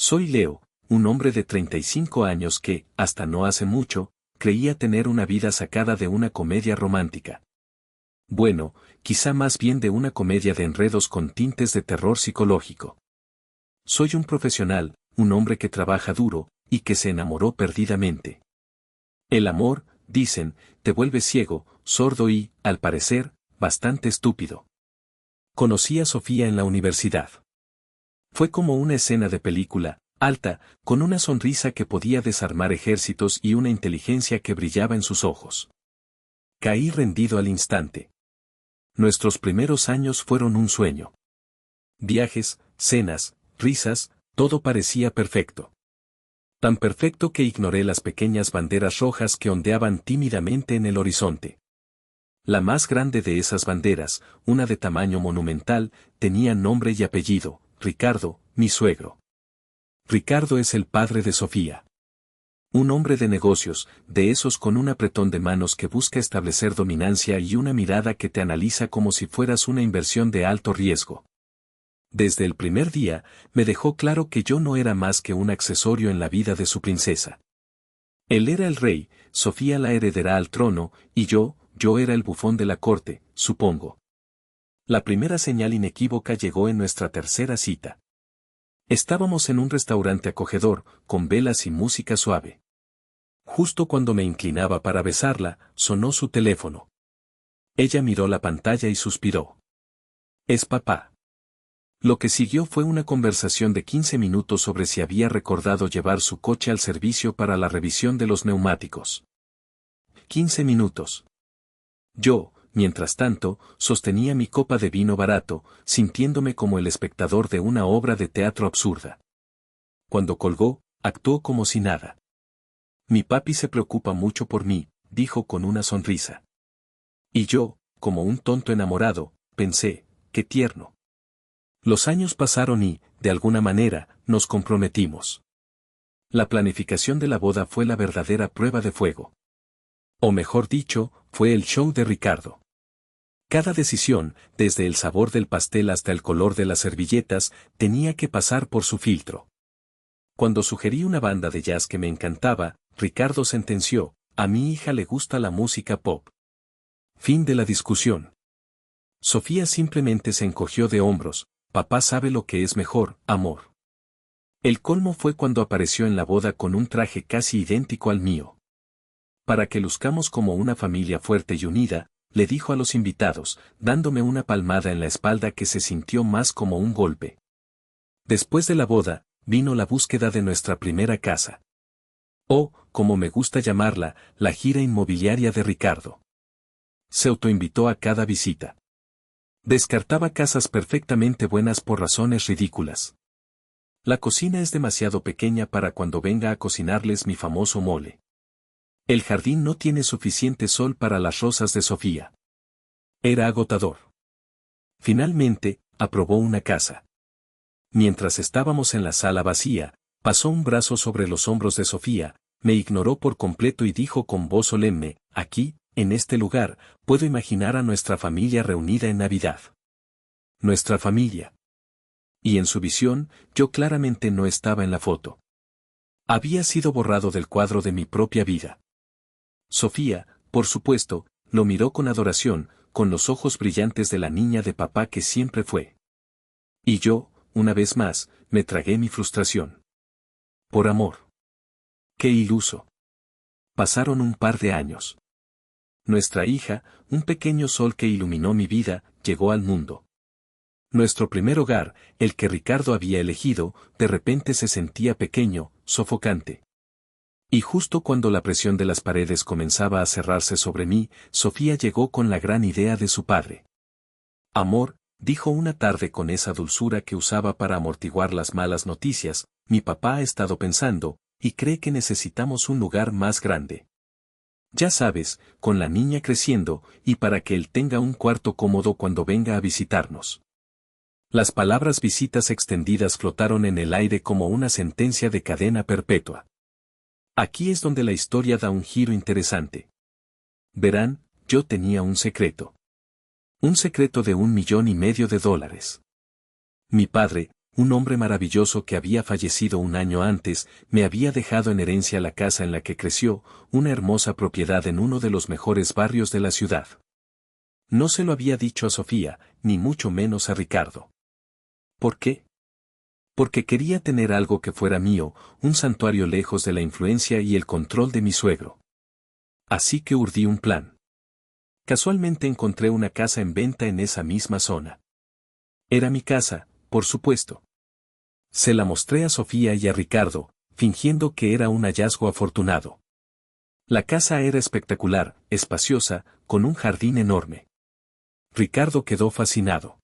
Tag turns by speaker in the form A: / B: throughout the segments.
A: Soy Leo, un hombre de 35 años que, hasta no hace mucho, creía tener una vida sacada de una comedia romántica. Bueno, quizá más bien de una comedia de enredos con tintes de terror psicológico. Soy un profesional, un hombre que trabaja duro, y que se enamoró perdidamente. El amor, dicen, te vuelve ciego, sordo y, al parecer, bastante estúpido. Conocí a Sofía en la universidad. Fue como una escena de película, alta, con una sonrisa que podía desarmar ejércitos y una inteligencia que brillaba en sus ojos. Caí rendido al instante. Nuestros primeros años fueron un sueño. Viajes, cenas, risas, todo parecía perfecto. Tan perfecto que ignoré las pequeñas banderas rojas que ondeaban tímidamente en el horizonte. La más grande de esas banderas, una de tamaño monumental, tenía nombre y apellido, Ricardo, mi suegro. Ricardo es el padre de Sofía. Un hombre de negocios, de esos con un apretón de manos que busca establecer dominancia y una mirada que te analiza como si fueras una inversión de alto riesgo. Desde el primer día, me dejó claro que yo no era más que un accesorio en la vida de su princesa. Él era el rey, Sofía la heredará al trono, y yo era el bufón de la corte, supongo. La primera señal inequívoca llegó en nuestra tercera cita. Estábamos en un restaurante acogedor, con velas y música suave. Justo cuando me inclinaba para besarla, sonó su teléfono. Ella miró la pantalla y suspiró. Es papá. Lo que siguió fue una conversación de 15 minutos sobre si había recordado llevar su coche al servicio para la revisión de los neumáticos. 15 minutos. Yo, mientras tanto, sostenía mi copa de vino barato, sintiéndome como el espectador de una obra de teatro absurda. Cuando colgó, actuó como si nada. Mi papi se preocupa mucho por mí, dijo con una sonrisa. Y yo, como un tonto enamorado, pensé, qué tierno. Los años pasaron y, de alguna manera, nos comprometimos. La planificación de la boda fue la verdadera prueba de fuego. O mejor dicho, fue el show de Ricardo. Cada decisión, desde el sabor del pastel hasta el color de las servilletas, tenía que pasar por su filtro. Cuando sugerí una banda de jazz que me encantaba, Ricardo sentenció, a mi hija le gusta la música pop. Fin de la discusión. Sofía simplemente se encogió de hombros, papá sabe lo que es mejor, amor. El colmo fue cuando apareció en la boda con un traje casi idéntico al mío. Para que luzcamos como una familia fuerte y unida, le dijo a los invitados, dándome una palmada en la espalda que se sintió más como un golpe. Después de la boda, vino la búsqueda de nuestra primera casa. O, como me gusta llamarla, la gira inmobiliaria de Ricardo. Se autoinvitó a cada visita. Descartaba casas perfectamente buenas por razones ridículas. La cocina es demasiado pequeña para cuando venga a cocinarles mi famoso mole. El jardín no tiene suficiente sol para las rosas de Sofía. Era agotador. Finalmente, aprobó una casa. Mientras estábamos en la sala vacía, pasó un brazo sobre los hombros de Sofía, me ignoró por completo y dijo con voz solemne, aquí, en este lugar, puedo imaginar a nuestra familia reunida en Navidad. Nuestra familia. Y en su visión, yo claramente no estaba en la foto. Había sido borrado del cuadro de mi propia vida. Sofía, por supuesto, lo miró con adoración, con los ojos brillantes de la niña de papá que siempre fue. Y yo, una vez más, me tragué mi frustración. Por amor. Qué iluso. Pasaron un par de años. Nuestra hija, un pequeño sol que iluminó mi vida, llegó al mundo. Nuestro primer hogar, el que Ricardo había elegido, de repente se sentía pequeño, sofocante. Y justo cuando la presión de las paredes comenzaba a cerrarse sobre mí, Sofía llegó con la gran idea de su padre. Amor, dijo una tarde con esa dulzura que usaba para amortiguar las malas noticias, mi papá ha estado pensando, y cree que necesitamos un lugar más grande. Ya sabes, con la niña creciendo, y para que él tenga un cuarto cómodo cuando venga a visitarnos. Las palabras visitas extendidas flotaron en el aire como una sentencia de cadena perpetua. Aquí es donde la historia da un giro interesante. Verán, yo tenía un secreto. Un secreto de $1,5 millones. Mi padre, un hombre maravilloso que había fallecido un año antes, me había dejado en herencia la casa en la que creció, una hermosa propiedad en uno de los mejores barrios de la ciudad. No se lo había dicho a Sofía, ni mucho menos a Ricardo. ¿Por qué? Porque quería tener algo que fuera mío, un santuario lejos de la influencia y el control de mi suegro. Así que urdí un plan. Casualmente encontré una casa en venta en esa misma zona. Era mi casa, por supuesto. Se la mostré a Sofía y a Ricardo, fingiendo que era un hallazgo afortunado. La casa era espectacular, espaciosa, con un jardín enorme. Ricardo quedó fascinado.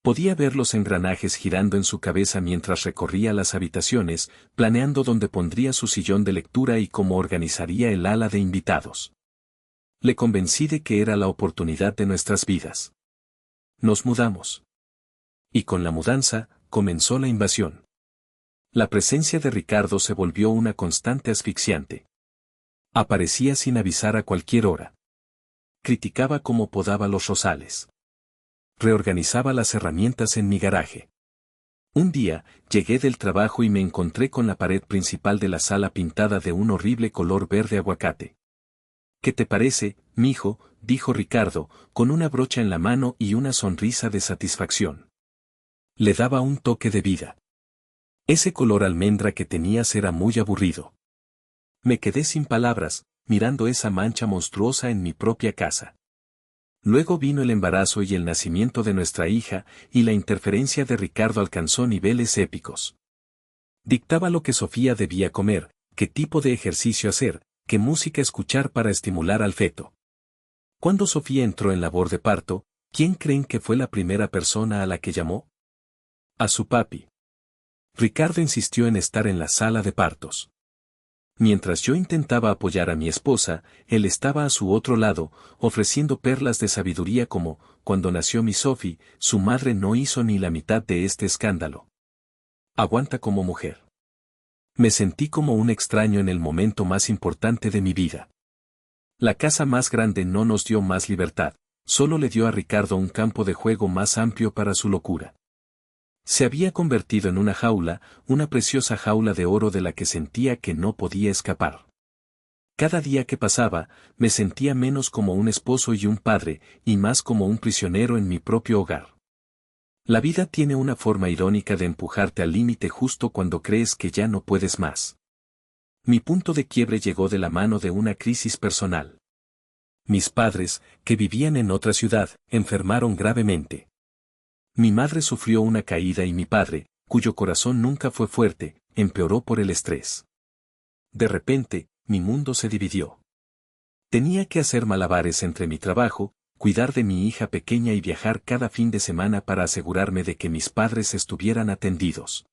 A: Podía ver los engranajes girando en su cabeza mientras recorría las habitaciones, planeando dónde pondría su sillón de lectura y cómo organizaría el ala de invitados. Le convencí de que era la oportunidad de nuestras vidas. Nos mudamos. Y con la mudanza, comenzó la invasión. La presencia de Ricardo se volvió una constante asfixiante. Aparecía sin avisar a cualquier hora. Criticaba cómo podaba los rosales. Reorganizaba las herramientas en mi garaje. Un día, llegué del trabajo y me encontré con la pared principal de la sala pintada de un horrible color verde aguacate. ¿Qué te parece, mijo?, dijo Ricardo, con una brocha en la mano y una sonrisa de satisfacción. Le daba un toque de vida. Ese color almendra que tenías era muy aburrido. Me quedé sin palabras, mirando esa mancha monstruosa en mi propia casa. Luego vino el embarazo y el nacimiento de nuestra hija, y la interferencia de Ricardo alcanzó niveles épicos. Dictaba lo que Sofía debía comer, qué tipo de ejercicio hacer, qué música escuchar para estimular al feto. Cuando Sofía entró en labor de parto, ¿quién creen que fue la primera persona a la que llamó? A su papi. Ricardo insistió en estar en la sala de partos. Mientras yo intentaba apoyar a mi esposa, él estaba a su otro lado, ofreciendo perlas de sabiduría como, cuando nació mi Sophie, su madre no hizo ni la mitad de este escándalo. Aguanta como mujer. Me sentí como un extraño en el momento más importante de mi vida. La casa más grande no nos dio más libertad, solo le dio a Ricardo un campo de juego más amplio para su locura. Se había convertido en una jaula, una preciosa jaula de oro de la que sentía que no podía escapar. Cada día que pasaba, me sentía menos como un esposo y un padre, y más como un prisionero en mi propio hogar. La vida tiene una forma irónica de empujarte al límite justo cuando crees que ya no puedes más. Mi punto de quiebre llegó de la mano de una crisis personal. Mis padres, que vivían en otra ciudad, enfermaron gravemente. Mi madre sufrió una caída y mi padre, cuyo corazón nunca fue fuerte, empeoró por el estrés. De repente, mi mundo se dividió. Tenía que hacer malabares entre mi trabajo, cuidar de mi hija pequeña y viajar cada fin de semana para asegurarme de que mis padres estuvieran atendidos.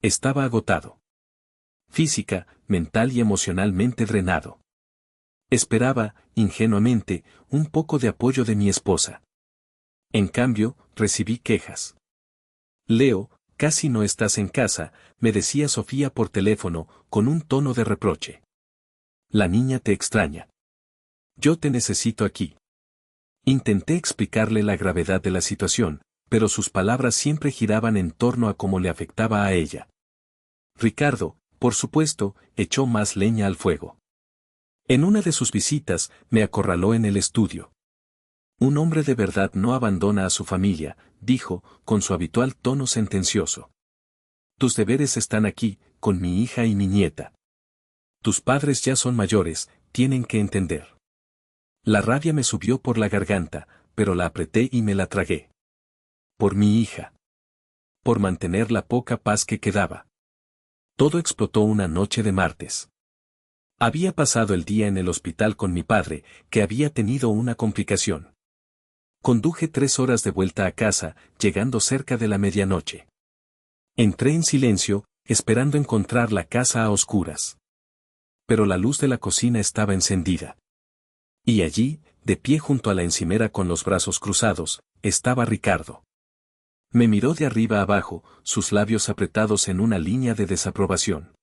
A: Estaba agotado. Física, mental y emocionalmente drenado. Esperaba, ingenuamente, un poco de apoyo de mi esposa. En cambio, recibí quejas. Leo, casi no estás en casa, me decía Sofía por teléfono, con un tono de reproche. La niña te extraña. Yo te necesito aquí. Intenté explicarle la gravedad de la situación, pero sus palabras siempre giraban en torno a cómo le afectaba a ella. Ricardo, por supuesto, echó más leña al fuego. En una de sus visitas, me acorraló en el estudio. Un hombre de verdad no abandona a su familia, dijo, con su habitual tono sentencioso. Tus deberes están aquí, con mi hija y mi nieta. Tus padres ya son mayores, tienen que entender. La rabia me subió por la garganta, pero la apreté y me la tragué. Por mi hija. Por mantener la poca paz que quedaba. Todo explotó una noche de martes. Había pasado el día en el hospital con mi padre, que había tenido una complicación. Conduje 3 horas de vuelta a casa, llegando cerca de la medianoche. Entré en silencio, esperando encontrar la casa a oscuras. Pero la luz de la cocina estaba encendida. Y allí, de pie junto a la encimera con los brazos cruzados, estaba Ricardo. Me miró de arriba abajo, sus labios apretados en una línea de desaprobación.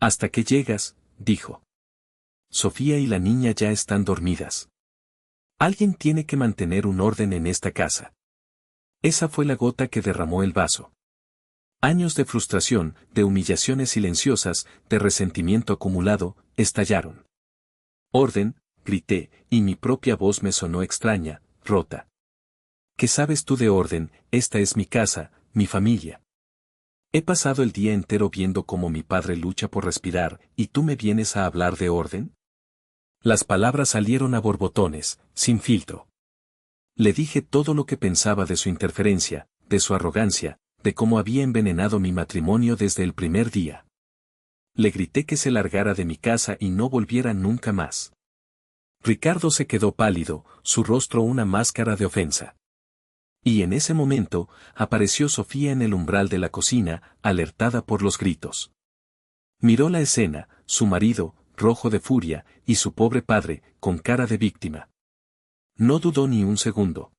A: Hasta que llegas, dijo. Sofía y la niña ya están dormidas. Alguien tiene que mantener un orden en esta casa. Esa fue la gota que derramó el vaso. Años de frustración, de humillaciones silenciosas, de resentimiento acumulado, estallaron. Orden, grité, y mi propia voz me sonó extraña, rota. ¿Qué sabes tú de orden? Esta es mi casa, mi familia. He pasado el día entero viendo cómo mi padre lucha por respirar, ¿y tú me vienes a hablar de orden? Las palabras salieron a borbotones, sin filtro. Le dije todo lo que pensaba de su interferencia, de su arrogancia, de cómo había envenenado mi matrimonio desde el primer día. Le grité que se largara de mi casa y no volviera nunca más. Ricardo se quedó pálido, su rostro una máscara de ofensa. Y en ese momento, apareció Sofía en el umbral de la cocina, alertada por los gritos. Miró la escena, su marido, rojo de furia, y su pobre padre, con cara de víctima. No dudó ni un segundo.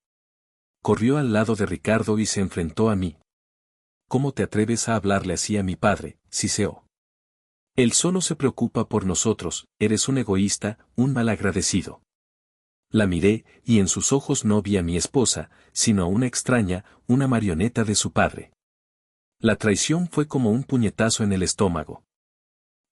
A: Corrió al lado de Ricardo y se enfrentó a mí. ¿Cómo te atreves a hablarle así a mi padre, siseó? Él solo se preocupa por nosotros, eres un egoísta, un malagradecido. La miré, y en sus ojos no vi a mi esposa, sino a una extraña, una marioneta de su padre. La traición fue como un puñetazo en el estómago.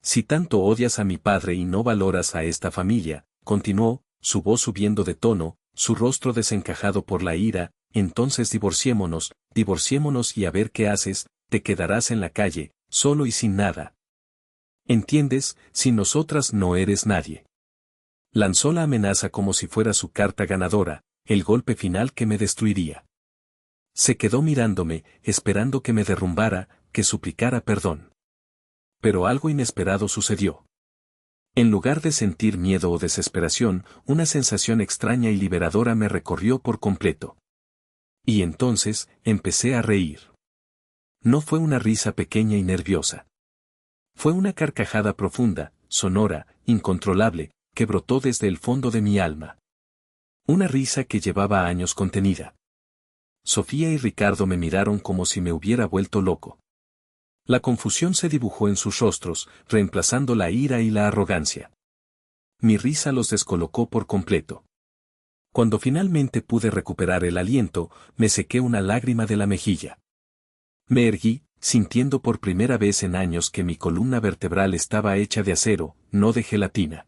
A: Si tanto odias a mi padre y no valoras a esta familia, continuó, su voz subiendo de tono, su rostro desencajado por la ira, entonces divorciémonos y a ver qué haces, te quedarás en la calle, solo y sin nada. ¿Entiendes? Sin nosotras no eres nadie. Lanzó la amenaza como si fuera su carta ganadora, el golpe final que me destruiría. Se quedó mirándome, esperando que me derrumbara, que suplicara perdón. Pero algo inesperado sucedió. En lugar de sentir miedo o desesperación, una sensación extraña y liberadora me recorrió por completo. Y entonces, empecé a reír. No fue una risa pequeña y nerviosa. Fue una carcajada profunda, sonora, incontrolable, que brotó desde el fondo de mi alma. Una risa que llevaba años contenida. Sofía y Ricardo me miraron como si me hubiera vuelto loco. La confusión se dibujó en sus rostros, reemplazando la ira y la arrogancia. Mi risa los descolocó por completo. Cuando finalmente pude recuperar el aliento, me sequé una lágrima de la mejilla. Me erguí, sintiendo por primera vez en años que mi columna vertebral estaba hecha de acero, no de gelatina.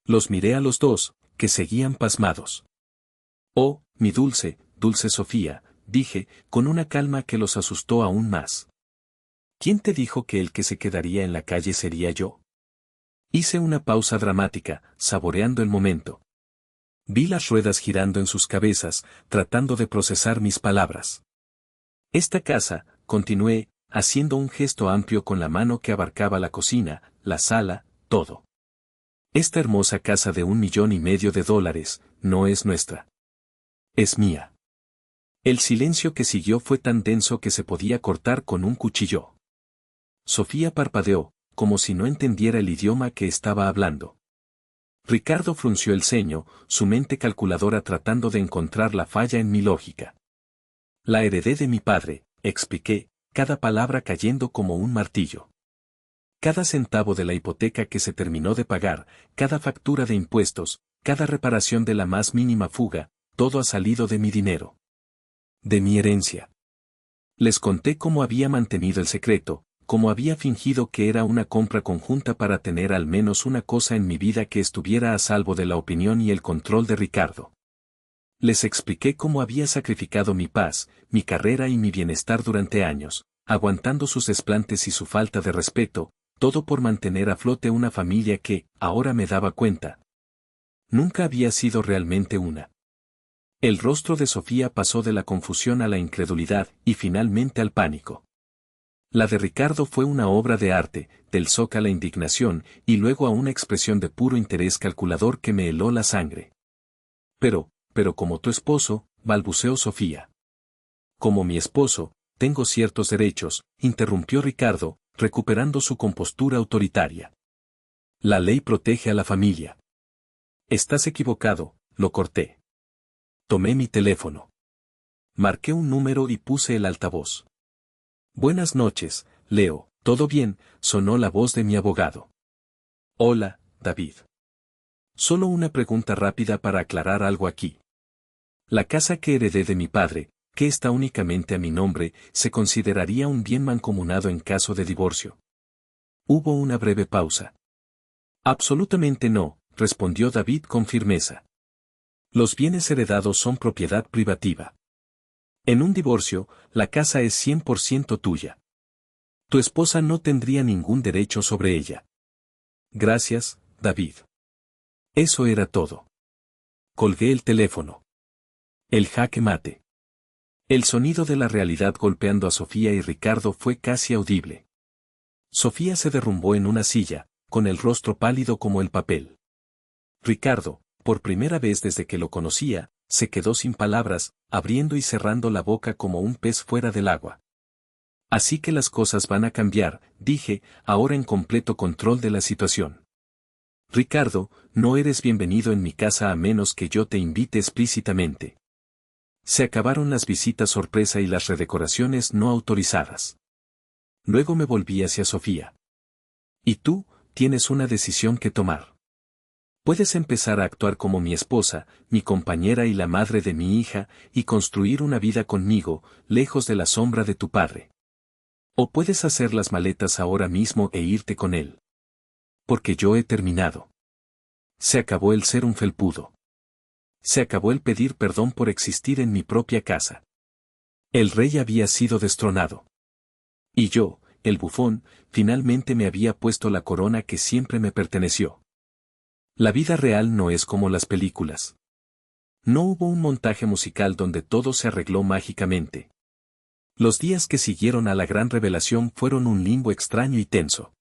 A: Los miré a los dos, que seguían pasmados. Oh, mi dulce, dulce Sofía, dije, con una calma que los asustó aún más. ¿Quién te dijo que el que se quedaría en la calle sería yo? Hice una pausa dramática, saboreando el momento. Vi las ruedas girando en sus cabezas, tratando de procesar mis palabras. Esta casa, continué, haciendo un gesto amplio con la mano que abarcaba la cocina, la sala, todo. Esta hermosa casa de $1,500,000, no es nuestra. Es mía. El silencio que siguió fue tan denso que se podía cortar con un cuchillo. Sofía parpadeó, como si no entendiera el idioma que estaba hablando. Ricardo frunció el ceño, su mente calculadora tratando de encontrar la falla en mi lógica. La heredé de mi padre, expliqué, cada palabra cayendo como un martillo. Cada centavo de la hipoteca que se terminó de pagar, cada factura de impuestos, cada reparación de la más mínima fuga, todo ha salido de mi dinero. De mi herencia. Les conté cómo había mantenido el secreto, cómo había fingido que era una compra conjunta para tener al menos una cosa en mi vida que estuviera a salvo de la opinión y el control de Ricardo. Les expliqué cómo había sacrificado mi paz, mi carrera y mi bienestar durante años, aguantando sus desplantes y su falta de respeto, todo por mantener a flote una familia que, ahora me daba cuenta, nunca había sido realmente una. El rostro de Sofía pasó de la confusión a la incredulidad y finalmente al pánico. La de Ricardo fue una obra de arte, del shock a la indignación y luego a una expresión de puro interés calculador que me heló la sangre. Pero como tu esposo, balbuceó Sofía. Como mi esposo, tengo ciertos derechos, interrumpió Ricardo, recuperando su compostura autoritaria. La ley protege a la familia. Estás equivocado, lo corté. Tomé mi teléfono. Marqué un número y puse el altavoz. Buenas noches, Leo, ¿todo bien?, sonó la voz de mi abogado. Hola, David. Solo una pregunta rápida para aclarar algo aquí. La casa que heredé de mi padre, que está únicamente a mi nombre, se consideraría un bien mancomunado en caso de divorcio. Hubo una breve pausa. Absolutamente no, respondió David con firmeza. Los bienes heredados son propiedad privativa. En un divorcio, la casa es 100% tuya. Tu esposa no tendría ningún derecho sobre ella. Gracias, David. Eso era todo. Colgué el teléfono. El jaque mate. El sonido de la realidad golpeando a Sofía y Ricardo fue casi audible. Sofía se derrumbó en una silla, con el rostro pálido como el papel. Ricardo, por primera vez desde que lo conocía, se quedó sin palabras, abriendo y cerrando la boca como un pez fuera del agua. Así que las cosas van a cambiar, dije, ahora en completo control de la situación. Ricardo, no eres bienvenido en mi casa a menos que yo te invite explícitamente. Se acabaron las visitas sorpresa y las redecoraciones no autorizadas. Luego me volví hacia Sofía. Y tú, tienes una decisión que tomar. Puedes empezar a actuar como mi esposa, mi compañera y la madre de mi hija, y construir una vida conmigo, lejos de la sombra de tu padre. O puedes hacer las maletas ahora mismo e irte con él. Porque yo he terminado. Se acabó el ser un felpudo. Se acabó el pedir perdón por existir en mi propia casa. El rey había sido destronado. Y yo, el bufón, finalmente me había puesto la corona que siempre me perteneció. La vida real no es como las películas. No hubo un montaje musical donde todo se arregló mágicamente. Los días que siguieron a la gran revelación fueron un limbo extraño y tenso.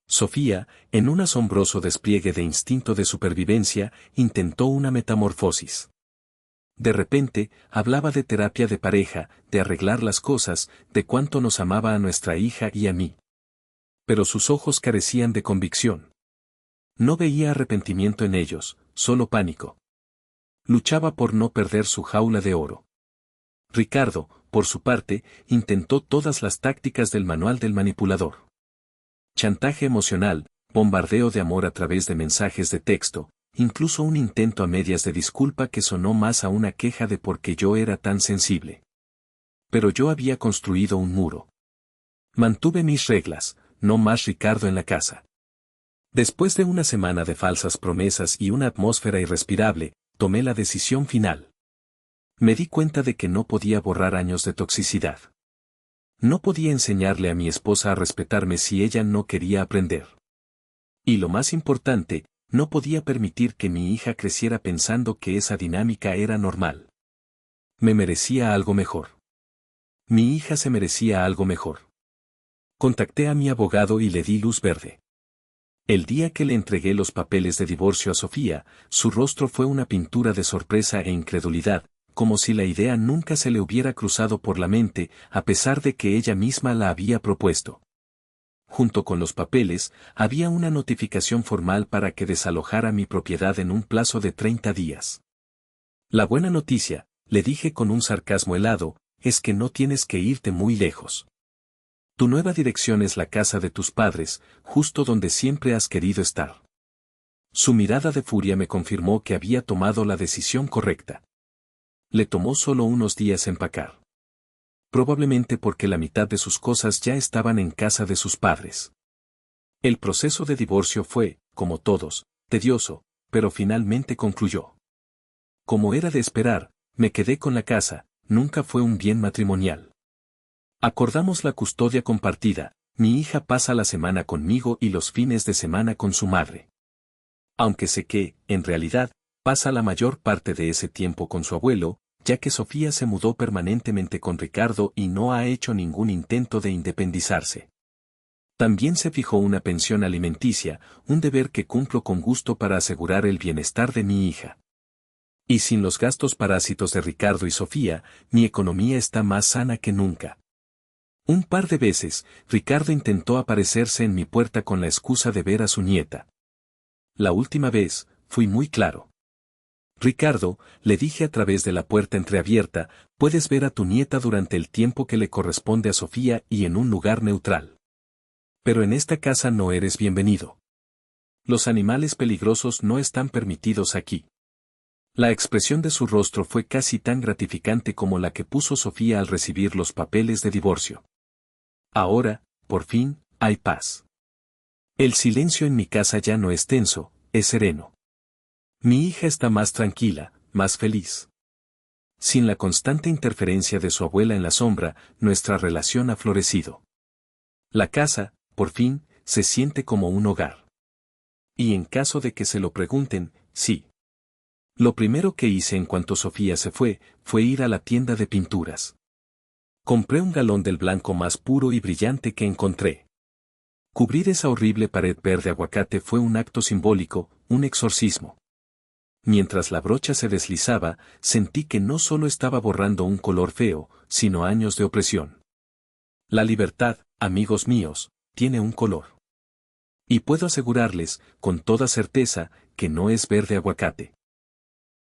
A: Sofía, en un asombroso despliegue de instinto de supervivencia, intentó una metamorfosis. De repente, hablaba de terapia de pareja, de arreglar las cosas, de cuánto nos amaba a nuestra hija y a mí. Pero sus ojos carecían de convicción. No veía arrepentimiento en ellos, solo pánico. Luchaba por no perder su jaula de oro. Ricardo, por su parte, intentó todas las tácticas del manual del manipulador. Chantaje emocional, bombardeo de amor a través de mensajes de texto, incluso un intento a medias de disculpa que sonó más a una queja de por qué yo era tan sensible. Pero yo había construido un muro. Mantuve mis reglas, no más Ricardo en la casa. Después de una semana de falsas promesas y una atmósfera irrespirable, tomé la decisión final. Me di cuenta de que no podía borrar años de toxicidad. No podía enseñarle a mi esposa a respetarme si ella no quería aprender. Y lo más importante, no podía permitir que mi hija creciera pensando que esa dinámica era normal. Me merecía algo mejor. Mi hija se merecía algo mejor. Contacté a mi abogado y le di luz verde. El día que le entregué los papeles de divorcio a Sofía, su rostro fue una pintura de sorpresa e incredulidad, como si la idea nunca se le hubiera cruzado por la mente, a pesar de que ella misma la había propuesto. Junto con los papeles, había una notificación formal para que desalojara mi propiedad en un plazo de 30 días. La buena noticia, le dije con un sarcasmo helado, es que no tienes que irte muy lejos. Tu nueva dirección es la casa de tus padres, justo donde siempre has querido estar. Su mirada de furia me confirmó que había tomado la decisión correcta. Le tomó solo unos días empacar. Probablemente porque la mitad de sus cosas ya estaban en casa de sus padres. El proceso de divorcio fue, como todos, tedioso, pero finalmente concluyó. Como era de esperar, me quedé con la casa, nunca fue un bien matrimonial. Acordamos la custodia compartida, mi hija pasa la semana conmigo y los fines de semana con su madre. Aunque sé que, en realidad, pasa la mayor parte de ese tiempo con su abuelo, ya que Sofía se mudó permanentemente con Ricardo y no ha hecho ningún intento de independizarse. También se fijó una pensión alimenticia, un deber que cumplo con gusto para asegurar el bienestar de mi hija. Y sin los gastos parásitos de Ricardo y Sofía, mi economía está más sana que nunca. Un par de veces, Ricardo intentó aparecerse en mi puerta con la excusa de ver a su nieta. La última vez, fui muy claro. Ricardo, le dije a través de la puerta entreabierta, puedes ver a tu nieta durante el tiempo que le corresponde a Sofía y en un lugar neutral. Pero en esta casa no eres bienvenido. Los animales peligrosos no están permitidos aquí. La expresión de su rostro fue casi tan gratificante como la que puso Sofía al recibir los papeles de divorcio. Ahora, por fin, hay paz. El silencio en mi casa ya no es tenso, es sereno. Mi hija está más tranquila, más feliz. Sin la constante interferencia de su abuela en la sombra, nuestra relación ha florecido. La casa, por fin, se siente como un hogar. Y en caso de que se lo pregunten, sí. Lo primero que hice en cuanto Sofía se fue ir a la tienda de pinturas. Compré un galón del blanco más puro y brillante que encontré. Cubrir esa horrible pared verde aguacate fue un acto simbólico, un exorcismo. Mientras la brocha se deslizaba, sentí que no solo estaba borrando un color feo, sino años de opresión. La libertad, amigos míos, tiene un color. Y puedo asegurarles, con toda certeza, que no es verde aguacate.